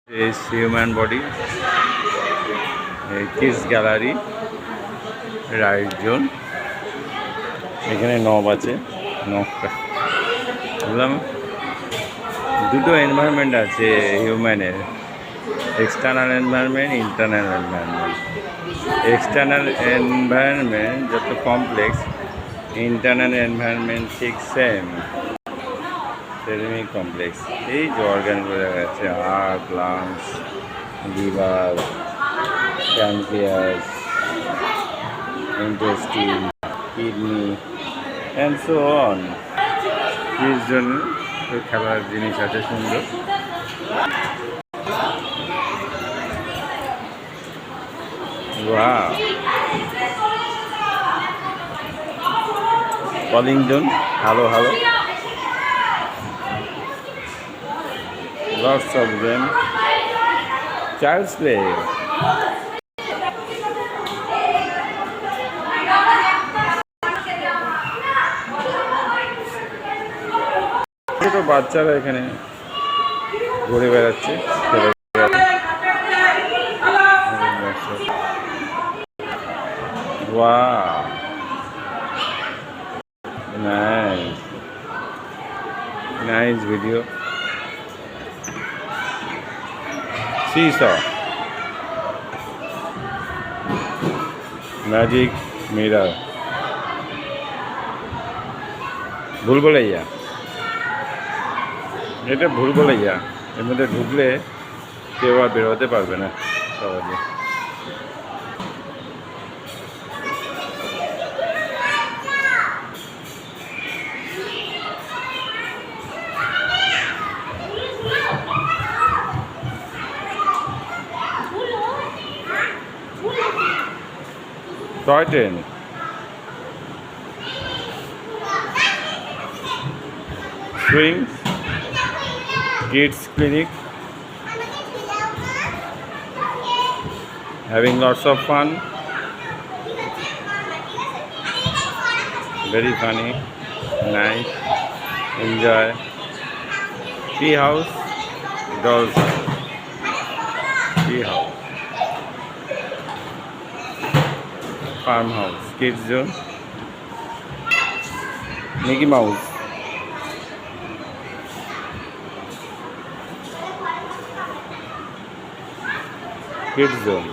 is human body, kids gallery, ride zone. এখানে knob আছে, নবটা বুঝলাম। দুটো এনভায়রনমেন্ট আছে হিউম্যানের, external environment, internal environment. External environment যত কমপ্লেক্স, ইন্টারনাল এনভায়রনমেন্ট ঠিক সেম, সেরকমই কমপ্লেক্স। এই যে অর্গানগুলো দেখা যাচ্ছে, heart, lungs, liver, pancreas, intestine, kidney, and so on. এর জন্য খেলার জিনিস আছে সুন্দর। Wow, calling zone, hello hello, lots of them, child's play. ছোট বাচ্চারা এখানে ঘুরে বেড়াচ্ছে, খেলে বেড়াচ্ছে। Wow, nice nice video. Seesaw, magic mirror, Bhulbhulaiya. এটা ভুলভুলাইয়া, এর মধ্যে ঢুকলে কেউ আর বেরোতে পারবে না সহজে। Toy train, swings, kids clinic, having lots of fun, very funny, nice, enjoy. Tea house, dolls house, tea house, farmhouse, kids zone, Mickey Mouse, kids zone.